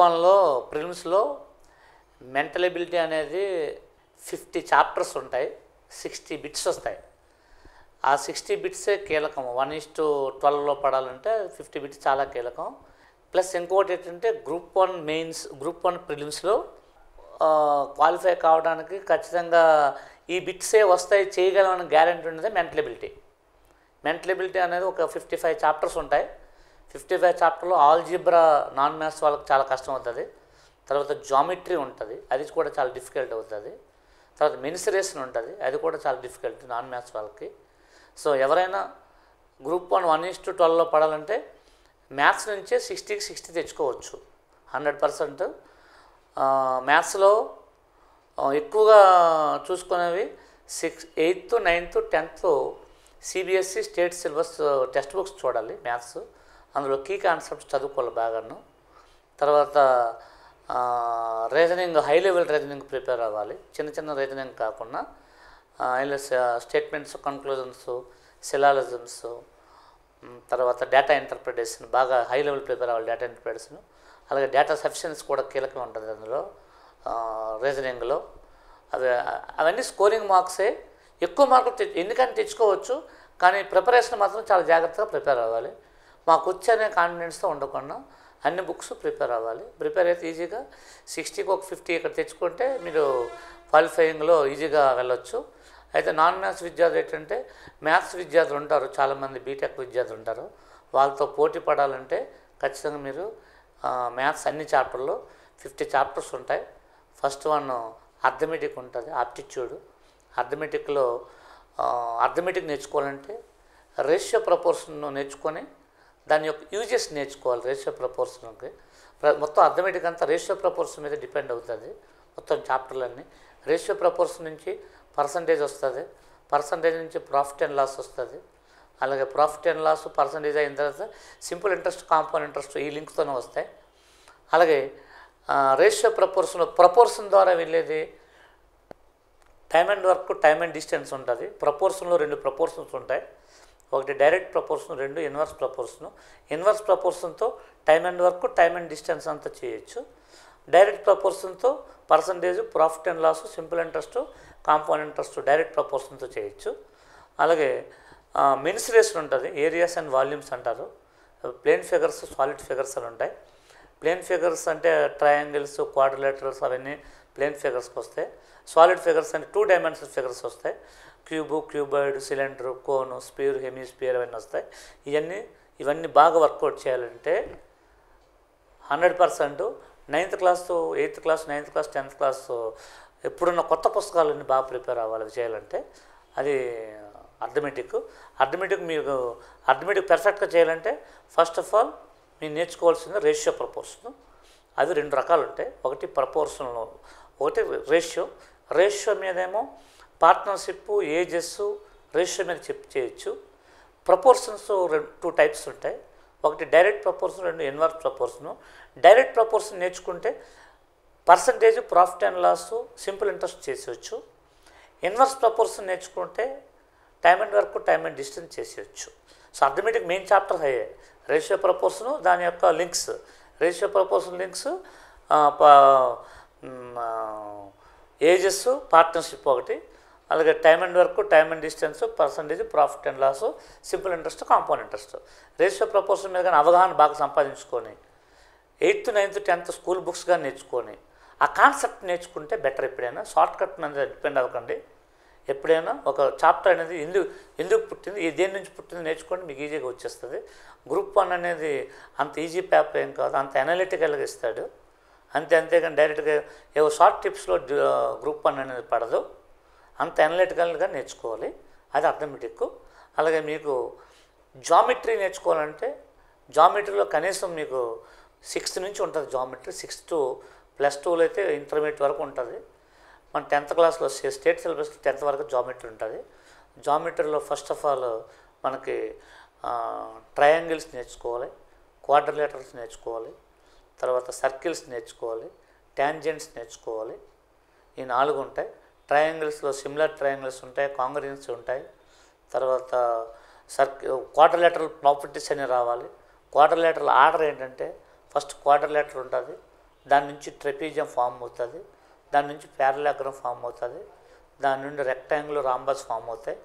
వన్లో ప్రిలిమ్స్లో mental ability అనేది 50 chapters ఉంటాయి, 60 బిట్స్ వస్తాయి. ఆ 60 బిట్సే కీలకం. 1:12లో పడాలంటే 50 బిట్స్ చాలా కీలకం. ప్లస్ ఇంకోటి ఏంటంటే గ్రూప్ 1 మెయిన్స్, గ్రూప్ 1 ప్రిలిమ్స్లో క్వాలిఫై కావడానికి ఖచ్చితంగా ఈ బిట్సే వస్తాయి, చేయగలమని గ్యారెంటీ ఉన్నది మెంటల్ ఎబిలిటీ. మెంటల్ ఎబిలిటీ అనేది ఒక 55 చాప్టర్స్ ఉంటాయి. 55 చాప్టర్లో ఆల్జీబ్రా నాన్ మ్యాథ్స్ వాళ్ళకి చాలా కష్టం అవుతుంది. తర్వాత జామెట్రీ ఉంటుంది, అది కూడా చాలా డిఫికల్ట్ అవుతుంది. తర్వాత మెన్సురేషన్ ఉంటుంది, అది కూడా చాలా డిఫికల్ట్ నాన్ మ్యాథ్స్ వాళ్ళకి. సో ఎవరైనా గ్రూప్ 1 1:12లో పడాలంటే మ్యాథ్స్ నుంచే 60కి 60 తెచ్చుకోవచ్చు 100%. మ్యాథ్స్లో ఎక్కువగా చూసుకునేవి 8th, 9th, 10th CBSE state syllabus text books చూడాలి. మ్యాథ్స్ అందులో కీ కాన్సెప్ట్స్ చదువుకోవాలి బాగాను. తర్వాత reasoning, high level reasoning prepare అవ్వాలి. చిన్న చిన్న రీజనింగ్ కాకుండా స్టేట్మెంట్స్, కన్క్లూజన్స్, సిలాలజమ్స్, తర్వాత డేటా ఇంటర్ప్రిటేషన్ బాగా హై లెవెల్ ప్రిపేర్ అవ్వాలి. డేటా ఇంటర్ప్రిటేషన్, అలాగే డేటా సఫిషియన్సీ కూడా కీలకం ఉంటుంది అందులో రీజనింగ్లో. అవన్నీ స్కోరింగ్ మార్క్సే. ఎక్కువ మార్కులు ఎందుకని తెచ్చుకోవచ్చు, కానీ ప్రిపరేషన్ మాత్రం చాలా జాగ్రత్తగా ప్రిపేర్ అవ్వాలి. మాకు వచ్చనే కాన్ఫిడెన్స్తో ఉండకుండా అన్ని బుక్స్ ప్రిపేర్ అవ్వాలి. ప్రిపేర్ అయితే ఈజీగా 60కి ఒక 50 ఇక్కడ తెచ్చుకుంటే మీరు క్వాలిఫైయింగ్లో ఈజీగా వెళ్ళొచ్చు. అయితే నాన్ మ్యాథ్స్ విద్యార్థులు ఏంటంటే మ్యాథ్స్ విద్యార్థులు ఉంటారు, చాలామంది బీటెక్ విద్యార్థులు ఉంటారు. వాళ్ళతో పోటీ పడాలంటే ఖచ్చితంగా మీరు మ్యాథ్స్ అన్ని చాప్టర్లో 50 చాప్టర్స్ ఉంటాయి. ఫస్ట్ వన్ అర్థమెటిక్ ఉంటుంది, ఆప్టిట్యూడ్. అర్థమెటిక్లో అర్థమెటిక్ నేర్చుకోవాలంటే రేషియో ప్రపోర్షన్ నేర్చుకొని దాని యొక్క యూజెస్ నేర్చుకోవాలి. రేషియో ప్రపోర్షన్కి మొత్తం అర్థమెటిక్ అంతా రేషియో ప్రపోర్షన్ మీద డిపెండ్ అవుతుంది. మొత్తం చాప్టర్లన్నీ రేషియో ప్రపోర్షన్ నుంచి పర్సంటేజ్ వస్తుంది, పర్సంటేజ్ నుంచి ప్రాఫిట్ అండ్ లాస్ వస్తుంది. అలాగే ప్రాఫిట్ అండ్ లాస్ పర్సంటేజ్ అయిన తర్వాత సింపుల్ ఇంట్రెస్ట్, కాంపౌండ్ ఇంట్రెస్ట్ ఈ లింక్తోనే వస్తాయి. అలాగే రేషియో ప్రపోర్షన్ ద్వారా వెళ్ళేది time and work, time and distance ఉంటుంది. ప్రపోర్షన్లో 2 ప్రపోర్షన్స్ ఉంటాయి. ఒకటి direct proportion, 2 inverse proportion. Inverse ప్రపోర్షన్తో time and work, time and distance అంతా చేయొచ్చు. డైరెక్ట్ ప్రపోర్షన్తో percentage, profit and loss, simple interest, compound interest direct ప్రపోర్షన్తో చేయొచ్చు. అలాగే మెన్సురేషన్ ఉంటుంది, ఏరియాస్ అండ్ వాల్యూమ్స్ అంటారు. ప్లేన్ ఫిగర్స్, సాలిడ్ ఫిగర్స్ అని ఉంటాయి. ప్లేన్ ఫిగర్స్ అంటే ట్రయాంగిల్స్, క్వాడ్రిలేటరల్స్ అవన్నీ ప్లేన్ ఫిగర్స్కి వస్తాయి. సాలిడ్ ఫిగర్స్ అంటే 2 డైమెన్షనల్ ఫిగర్స్ వస్తాయి. Cube, cuboid, cylinder, cone, sphere, hemisphere అవన్నీ వస్తాయి. ఇవన్నీ బాగా వర్కౌట్ చేయాలంటే 100% 9th class, 8th class, 9th class, 10th class ఎప్పుడున్న కొత్త పుస్తకాలన్నీ బాగా ప్రిపేర్ అవ్వాలి. అవి చేయాలంటే అది అర్థమెటిక్. మీకు అర్థమెటిక్ పర్ఫెక్ట్గా చేయాలంటే ఫస్ట్ ఆఫ్ ఆల్ మీరు నేర్చుకోవాల్సింది రేషియో ప్రపోర్షన్. అవి 2 రకాలు ఉంటాయి. ఒకటి ప్రపోర్షన్లో, ఒకటి రేషియో మీదేమో పార్ట్నర్షిప్, ఏజెస్ రేషియో మీద చేయొచ్చు. ప్రపోర్షన్స్ 2 టైప్స్ ఉంటాయి. ఒకటి direct proportion, 2 inverse proportion. Direct proportion నేర్చుకుంటే percentage, profit and loss, simple interest చేసేయచ్చు. ఇన్వర్స్ ప్రపోర్షన్ నేర్చుకుంటే time and work, time and distance చేసేయచ్చు. సో అర్థమెటిక్ మెయిన్ చాప్టర్ అయ్యే రేషియో ప్రపోర్షను, దాని యొక్క links, ratio proportion links, ages, partnership ఒకటి. అలాగే time and work, time and distance, percentage, profit and loss, simple interest, compound interest. Ratio proportion మీద కానీ అవగాహన బాగా సంపాదించుకొని 8th, 9th, 10th స్కూల్ బుక్స్గా నేర్చుకొని ఆ కాన్సెప్ట్ నేర్చుకుంటే బెటర్. ఎప్పుడైనా షార్ట్ కట్ మీద డిపెండ్ అవ్వకండి. ఎప్పుడైనా ఒక చాప్టర్ అనేది ఎందుకు పుట్టింది, దేని నుంచి పుట్టింది నేర్చుకోండి, మీకు ఈజీగా వచ్చేస్తుంది. గ్రూప్ 1 అనేది అంత ఈజీ పేపర్ ఏం కాదు, అంత అనలిటికల్గా ఇస్తాడు అంతేగాని డైరెక్ట్గా ఏవో షార్ట్ టిప్స్లో గ్రూప్ 1 అనేది పడదు. అంత అనలిటికల్గా నేర్చుకోవాలి, అది అర్థమెటిక్. అలాగే మీకు జామెట్రీ నేర్చుకోవాలంటే జామెట్రీలో కనీసం మీకు 6th నుంచి ఉంటుంది జామెట్రీ. 6th to +2లో అయితే ఇంటర్మీడియట్ వరకు ఉంటుంది. మన 10th క్లాస్లో స్టేట్ సిలబస్ 10th వరకు జామెట్రీ ఉంటుంది. జామెట్రీలో ఫస్ట్ ఆఫ్ ఆల్ మనకి ట్రయాంగిల్స్ నేర్చుకోవాలి, క్వాడ్రిలేటరల్స్ నేర్చుకోవాలి, తర్వాత సర్కిల్స్ నేర్చుకోవాలి, ట్యాంజెంట్స్ నేర్చుకోవాలి. ఈ 4 ఉంటాయి. ట్రయాంగిల్స్లో సిమిలర్ ట్రయాంగిల్స్ ఉంటాయి, కాంగ్రియన్స్ ఉంటాయి. తర్వాత క్వాడ్రిలేటరల్ ప్రాపర్టీస్ అని రావాలి. క్వాడ్రిలేటరల్ ఆర్డర్ ఏంటంటే ఫస్ట్ క్వాడ్రిలేటర్ ఉంటుంది, దాని నుంచి ట్రెపీజియం ఫామ్ అవుతుంది, దాని నుంచి ప్యారలాగ్రామ్ ఫామ్ అవుతుంది, దాని నుండి రెక్టాంగిల్ రాంబస్ ఫామ్ అవుతాయి,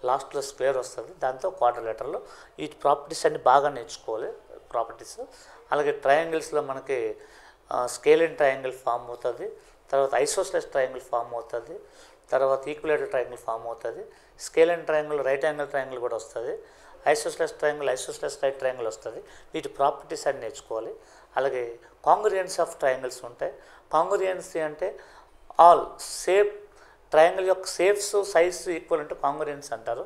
లాస్ట్లో స్క్వేర్ వస్తుంది, దాంతో క్వాడ్రిలేటరల్. ఈ ప్రాపర్టీస్ అన్ని బాగా నేర్చుకోవాలి ప్రాపర్టీస్. అలాగే ట్రయాంగిల్స్లో మనకి స్కేలిన్ ట్రయాంగిల్ ఫామ్ అవుతుంది, తర్వాత ఐసోస్లెస్ ట్రయాంగిల్ ఫామ్ అవుతుంది, తర్వాత ఈక్విలేటరల్ ట్రయాంగిల్ ఫామ్ అవుతుంది, స్కేలిన్ ట్రయాంగిల్ రైట్ యాంగిల్ ట్రయాంగిల్ కూడా వస్తుంది, isosceles triangle isosceles right triangle వస్తుంది. వీటి ప్రాపర్టీస్ అన్ని నేర్చుకోవాలి. అలాగే కాంగ్రుయెన్స్ ఆఫ్ ట్రయాంగిల్స్ ఉంటాయి. కాంగ్రుయెన్సీ అంటే ఆల్ షేప్ ట్రయాంగిల్ యొక్క షేప్స్ సైజ్ ఈక్వల్ అంటే కాంగ్రుయెన్స్ అంటారు.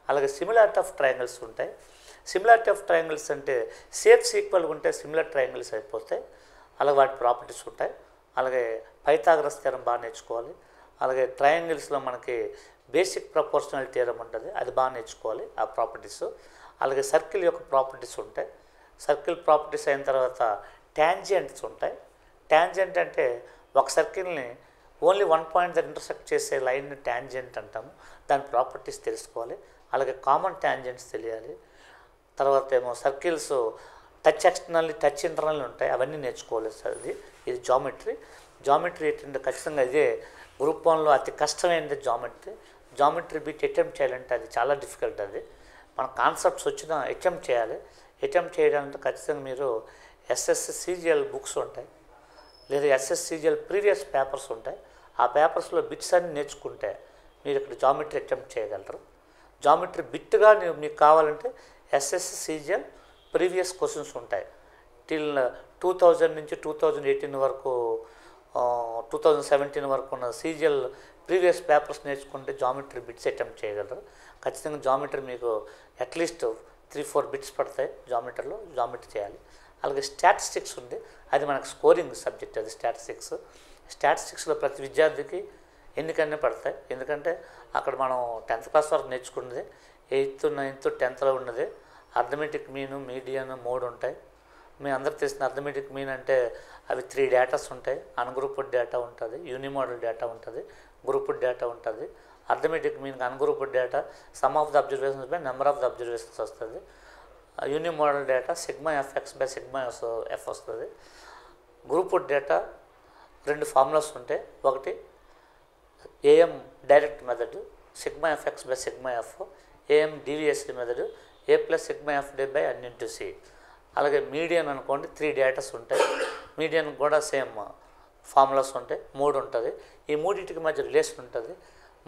అలాగే సిమిలారిటీ ఆఫ్ ట్రయాంగిల్స్ ఉంటాయి. సిమిలారిటీ ఆఫ్ ట్రయాంగిల్స్ అంటే షేప్స్ ఈక్వల్గా ఉంటే సిమిలర్ ట్రయాంగిల్స్ అయిపోతాయి. అలాగే వాటి ప్రాపర్టీస్ ఉంటాయి. అలాగే పైథాగరస్ థియరం బాగా నేర్చుకోవాలి. అలాగే ట్రయాంగిల్స్లో మనకి బేసిక్ ప్రపోర్షనల్ థియరం ఉంటుంది, అది బాగా నేర్చుకోవాలి ఆ ప్రాపర్టీస్. అలాగే సర్కిల్ యొక్క ప్రాపర్టీస్ ఉంటాయి. సర్కిల్ ప్రాపర్టీస్ అయిన తర్వాత ట్యాంజెంట్స్ ఉంటాయి. ట్యాంజెంట్ అంటే ఒక సర్కిల్ని ఓన్లీ వన్ పాయింట్ దగ్గర ఇంటర్సెక్ట్ చేసే లైన్ని ట్యాంజెంట్ అంటాము, దాని ప్రాపర్టీస్ తెలుసుకోవాలి. అలాగే కామన్ ట్యాంజెంట్స్ తెలియాలి. తర్వాత ఏమో circles touch externally touch internally ఉంటాయి, అవన్నీ నేర్చుకోవాలి సార్. ఇది జామెట్రీ ఏంటంటే ఖచ్చితంగా ఇదే గ్రూప్ 1లో అతి కష్టమైనది జామెట్రీ బిట్ అటెంప్ట్ చేయాలంటే అది చాలా డిఫికల్ట్. అది మన కాన్సెప్ట్స్ వచ్చినా అటెంప్ట్ చేయాలి. అటెంప్ట్ చేయడానికి ఖచ్చితంగా మీరు SSCGL బుక్స్ ఉంటాయి, లేదా SSCGL ప్రీవియస్ పేపర్స్ ఉంటాయి. ఆ పేపర్స్లో బిట్స్ అన్ని నేర్చుకుంటే మీరు ఇక్కడ జామెట్రీ అటెంప్ట్ చేయగలరు. జామెట్రీ బిట్గా మీకు కావాలంటే SSCGL ప్రీవియస్ క్వశ్చన్స్ ఉంటాయి. టిల్ 2000 నుంచి 2018 వరకు 2017 వరకు ఉన్న CGL ప్రీవియస్ పేపర్స్ నేర్చుకుంటే జామెట్రీ బిట్స్ అటెంప్ట్ చేయగలరు. ఖచ్చితంగా జామెట్రీ మీకు అట్లీస్ట్ 3-4 బిట్స్ పడతాయి. జామెట్రీ చేయాలి. అలాగే స్టాటిస్టిక్స్ ఉంది, అది మనకు స్కోరింగ్ సబ్జెక్ట్. అది స్టాటిస్టిక్స్లో ప్రతి విద్యార్థికి ఎన్నికన్నీ పడతాయి. ఎందుకంటే అక్కడ మనం 10th క్లాస్ వరకు నేర్చుకున్నది, 8th, 9th, 10thలో ఉన్నది. అర్థమెటిక్ మీను, మీడియన్ 3 ఉంటాయి. మీ అందరికి తెలిసిన అర్థమెటిక్ మీన్ అంటే అవి 3 డేటాస్ ఉంటాయి. అన్గ్రూప్డ్ డేటా ఉంటుంది, యూనిమోడల్ డేటా ఉంటుంది, గ్రూప్డ్ డేటా ఉంటుంది. Arithmetic mean ungrouped data sum of the observations by number of the observations వస్తుంది. Unimodal data sigma FX by sigma F వస్తుంది. గ్రూప్డ్ డేటా 2 ఫార్ములాస్ ఉంటాయి. ఒకటి AM direct method sigma FX by sigma F, AM DVSC method A plus sigma F by N into C. అలాగే median అనుకోండి, 3 datas ఉంటాయి. Median కూడా same formulas ఉంటాయి, 3 ఉంటుంది. ఈ మూడింటికి మధ్య రిలేషన్ ఉంటుంది.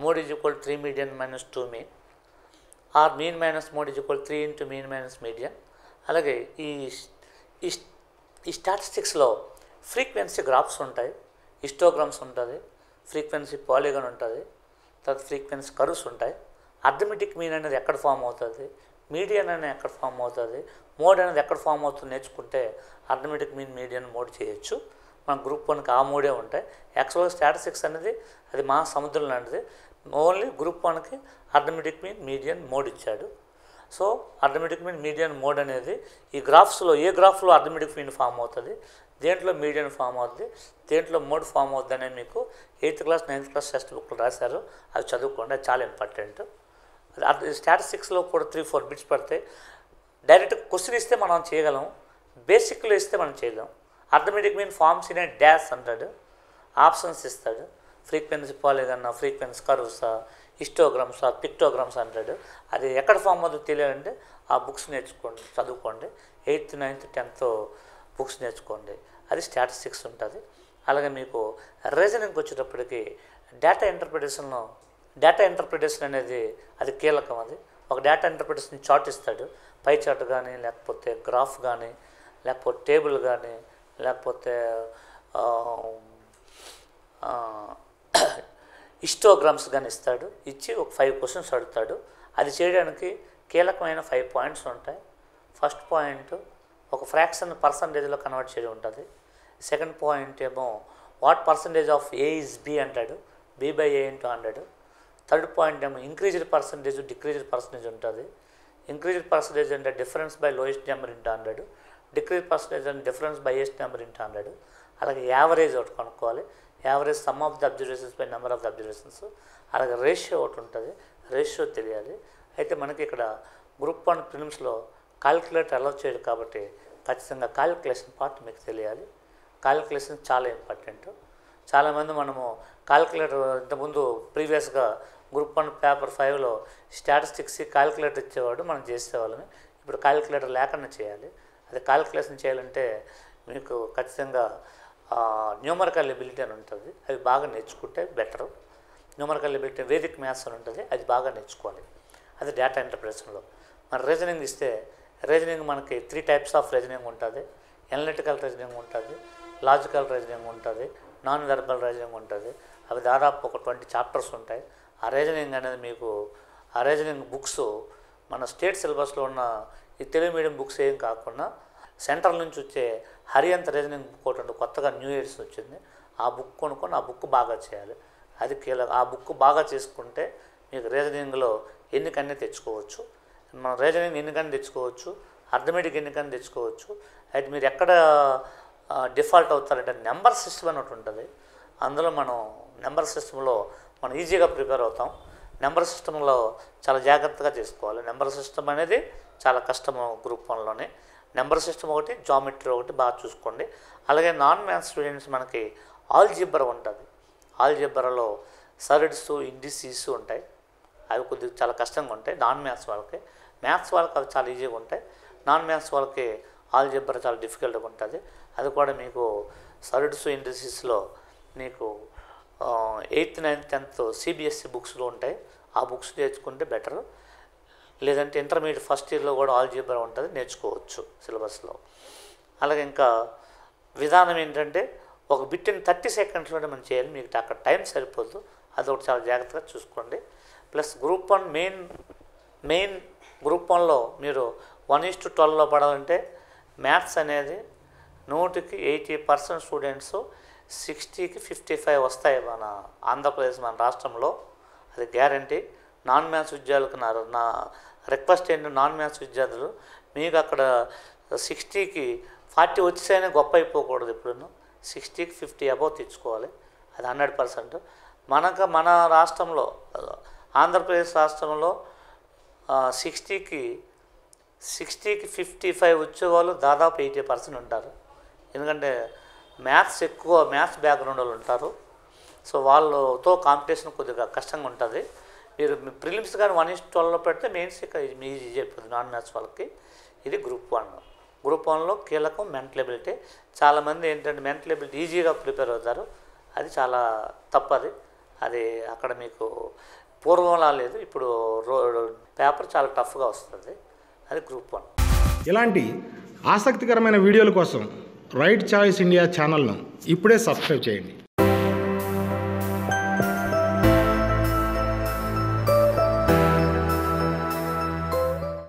3 = 3 median minus 2 mean, or mean minus 3 = 3 into mean minus median. అలాగే ఈ స్టాటిస్టిక్స్లో ఫ్రీక్వెన్సీ గ్రాఫ్స్ ఉంటాయి, హిస్టోగ్రామ్స్ ఉంటుంది, ఫ్రీక్వెన్సీ పాలిగాన్ ఉంటుంది, తర్వాత ఫ్రీక్వెన్సీ కర్వ్స్ ఉంటాయి. అర్థమెటిక్ మీన్ అనేది ఎక్కడ ఫామ్ అవుతుంది, మీడియన్ అనేది ఎక్కడ ఫామ్ అవుతుంది, మోడ్ అనేది ఎక్కడ ఫామ్ అవుతుంది నేర్చుకుంటే అర్థమెటిక్ మీన్, మీడియన్, మోడ్ చేయొచ్చు. మన గ్రూప్ 1కి ఆ మోడే ఉంటాయి. యాక్చువల్గా స్టాటిస్టిక్స్ అనేది అది మా సముద్రం లాంటిది. ఓన్లీ గ్రూప్ 1కి అర్థమెటిక్ మీన్, మీడియన్, మోడ్ ఇచ్చాడు. So arithmetic mean, median, mode అనేది ఈ గ్రాఫ్స్లో ఏ గ్రాఫ్లో అర్థమెటిక్ మీన్ ఫామ్ అవుతుంది, దేంట్లో మీడియన్ ఫామ్ అవుతుంది, దేంట్లో మోడ్ ఫామ్ అవుతుంది అనేది మీకు 8th class 9th class text బుక్లు రాశారు, అవి చదువుకోండి, అది చాలా ఇంపార్టెంట్. స్టాటిస్టిక్స్లో కూడా 3-4 బిట్స్ పడతాయి. డైరెక్ట్ క్వశ్చన్ ఇస్తే మనం చేయగలం, బేసిక్లో ఇస్తే మనం చేయలేం. Arithmetic mean forms in dash అంటాడు, ఆప్షన్స్ ఇస్తాడు, frequency polygon, frequency curves, histograms, pictograms అంటాడు. అది ఎక్కడ ఫామ్ అవుతుందో తెలియాలంటే ఆ బుక్స్ నేర్చుకోండి, చదువుకోండి. 8th, 9th, 10th బుక్స్ నేర్చుకోండి, అది స్టాటిస్టిక్స్ ఉంటుంది. అలాగే మీకు రీజనింగ్కి వచ్చేటప్పటికి డేటా ఇంటర్ప్రిటేషన్ అనేది అది కీలకం. అది ఒక డేటా ఇంటర్ప్రిటేషన్ చార్ట్ ఇస్తాడు, పై చార్ట్ కానీ, లేకపోతే గ్రాఫ్ కానీ, లేకపోతే టేబుల్ కానీ, లేకపోతే హిస్టోగ్రామ్స్ కానీ ఇస్తాడు. ఇచ్చి ఒక 5 క్వశ్చన్స్ అడుగుతాడు. అది చేయడానికి కీలకమైన 5 పాయింట్స్ ఉంటాయి. ఫస్ట్ పాయింట్ ఒక ఫ్రాక్షన్ పర్సంటేజ్లో కన్వర్ట్ చేయడం ఉంటుంది. సెకండ్ పాయింట్ ఏమో what percentage of A is B అంటాడు, B/A × 100. థర్డ్ పాయింట్ ఏమో ఇంక్రీజ్డ్ పర్సంటేజ్, డిక్రీజ్డ్ పర్సంటేజ్ ఉంటుంది. ఇంక్రీజ్డ్ పర్సంటేజ్ అంటే difference by lowest number × 100, decrease percentage అంటే డిఫరెన్స్ బై హైయెస్ట్ నెంబర్ × 100. అలాగే యావరేజ్ ఒకటి కనుక్కోవాలి, average some of the observations by number of the observations. అలాగే ratio ఒకటి ఉంటుంది, రేషియో తెలియాలి. అయితే మనకి ఇక్కడ గ్రూప్ 1 ప్రిలిమ్స్లో క్యాలిక్యులేటర్ అలౌ చేయడు కాబట్టి ఖచ్చితంగా క్యాలిక్యులేషన్ పార్ట్ మీకు తెలియాలి. కాలిక్యులేషన్ చాలా ఇంపార్టెంట్. చాలామంది మనము కాలిక్యులేటర్ ఇంతకుముందు ప్రీవియస్గా గ్రూప్ 1 పేపర్ 5లో స్టాటిస్టిక్స్ కాలిక్యులేటర్ ఇచ్చేవాడు, మనం చేసేవాళ్ళని. ఇప్పుడు కాలిక్యులేటర్ లేకుండా చేయాలి. అది కాలిక్యులేషన్ చేయాలంటే మీకు ఖచ్చితంగా న్యూమరికల్ ఎబిలిటీ అని ఉంటుంది, అవి బాగా నేర్చుకుంటే better. Numerical ability Vedic maths అని ఉంటుంది, అది బాగా నేర్చుకోవాలి. అది డేటా ఇంటర్ప్రిటేషన్లో. మన రీజనింగ్ ఇస్తే రీజనింగ్ మనకి 3 టైప్స్ ఆఫ్ రీజనింగ్ ఉంటుంది. ఎనలిటికల్ రీజనింగ్ ఉంటుంది, లాజికల్ రీజనింగ్ ఉంటుంది, నాన్ వెర్బల్ రీజనింగ్ ఉంటుంది. అవి దాదాపు ఒక 20 చాప్టర్స్ ఉంటాయి. ఆ రీజనింగ్ అనేది మీకు ఆ రీజనింగ్ బుక్స్ మన స్టేట్ సిలబస్లో ఉన్న ఈ తెలుగు మీడియం బుక్స్ ఏం కాకుండా సెంట్రల్ నుంచి వచ్చే హరియంత రీజనింగ్ బుక్ ఒకటి కొత్తగా న్యూ ఇయర్స్ వచ్చింది. ఆ బుక్ కొనుక్కొని ఆ బుక్ బాగా చేయాలి. అది కీలక. ఆ బుక్ బాగా చేసుకుంటే మీకు రీజనింగ్లో ఎన్నికన్నీ తెచ్చుకోవచ్చు. మన రీజనింగ్ ఎన్నికని తెచ్చుకోవచ్చు, అర్థమెటిక్ ఎన్నికని తెచ్చుకోవచ్చు. అయితే మీరు ఎక్కడ డిఫాల్ట్ అవుతారంటే నెంబర్ సిస్టమ్ అని ఒకటి ఉంటుంది. అందులో మనం నెంబర్ సిస్టంలో మనం ఈజీగా ప్రిపేర్ అవుతాం. నెంబర్ సిస్టంలో చాలా జాగ్రత్తగా చేసుకోవాలి. నెంబర్ సిస్టమ్ అనేది చాలా కష్టము గ్రూప్ 1లోనే. నెంబర్ సిస్టమ్ ఒకటి, జామెట్రీ ఒకటి బాగా చూసుకోండి. అలాగే నాన్ మ్యాథ్స్ స్టూడెంట్స్ మనకి ఆల్జీబ్రా ఉంటుంది. ఆల్జీబ్రాలో సరిడ్స్, ఇండిసీస్ ఉంటాయి. అవి కొద్దిగా చాలా కష్టంగా ఉంటాయి నాన్ మ్యాథ్స్ వాళ్ళకి. మ్యాథ్స్ వాళ్ళకి అవి చాలా ఈజీగా ఉంటాయి. నాన్ మ్యాథ్స్ వాళ్ళకి ఆల్జీబ్రా చాలా డిఫికల్ట్గా ఉంటుంది. అది కూడా మీకు సరిడ్స్, ఇండిసీస్లో మీకు 8th, 9th, 10th సిబిఎస్ఈ బుక్స్లో ఉంటాయి. ఆ బుక్స్ నేర్చుకుంటే బెటర్. లేదంటే ఇంటర్మీడియట్ ఫస్ట్ ఇయర్లో కూడా ఆల్జీబ్రా ఉంటుంది, నేర్చుకోవచ్చు సిలబస్లో. అలాగే ఇంకా విధానం ఏంటంటే ఒక బిట్ని 30 సెకండ్స్లోనే మనం చేయాలి. మీకు అక్కడ టైం సరిపోదు, అదొకటి చాలా జాగ్రత్తగా చూసుకోండి. ప్లస్ గ్రూప్ 1 మెయిన్ గ్రూప్ 1లో మీరు 1:12లో పడాలంటే మ్యాథ్స్ అనేది 100కి 80% స్టూడెంట్స్ 60కి 55 వస్తాయి మన ఆంధ్రప్రదేశ్, మన రాష్ట్రంలో. అది గ్యారంటీ. నాన్ మ్యాథ్స్ విద్యార్థులకు నా రిక్వెస్ట్ ఏంటంటే నాన్ మ్యాథ్స్ విద్యార్థులు మీకు అక్కడ 60కి 40 వచ్చేసైనా గొప్ప అయిపోకూడదు. ఎప్పుడూ 60కి 50 అబౌవ్ తెచ్చుకోవాలి. అది 100%. మన రాష్ట్రంలో ఆంధ్రప్రదేశ్ రాష్ట్రంలో 60కి 55 వచ్చేవాళ్ళు దాదాపు 80% ఉంటారు. ఎందుకంటే మ్యాథ్స్ బ్యాక్గ్రౌండ్ వాళ్ళు ఉంటారు. సో వాళ్ళతో కాంపిటీషన్ కొద్దిగా కష్టంగా ఉంటుంది. మీరు ప్రిలిమ్స్ కానీ 1:12లో పెడితే మెయిన్స్ ఈజీ చెప్పదు నాన్ మ్యాథ్స్ వాళ్ళకి. ఇది గ్రూప్ 1. గ్రూప్ 1లో కీలకం మెంటల్ ఎబిలిటీ. చాలామంది ఏంటంటే మెంటల్ ఎబిలిటీ ఈజీగా ప్రిపేర్ అవుతారు. అది చాలా తప్పది. అది అక్కడ మీకు పూర్వంలా లేదు. ఇప్పుడు పేపర్ చాలా టఫ్గా వస్తుంది. అది గ్రూప్ 1. ఇలాంటి ఆసక్తికరమైన వీడియోల కోసం రైట్ చాయిస్ ఇండియా ఛానల్ను ఇప్పుడే సబ్స్క్రైబ్ చేయండి.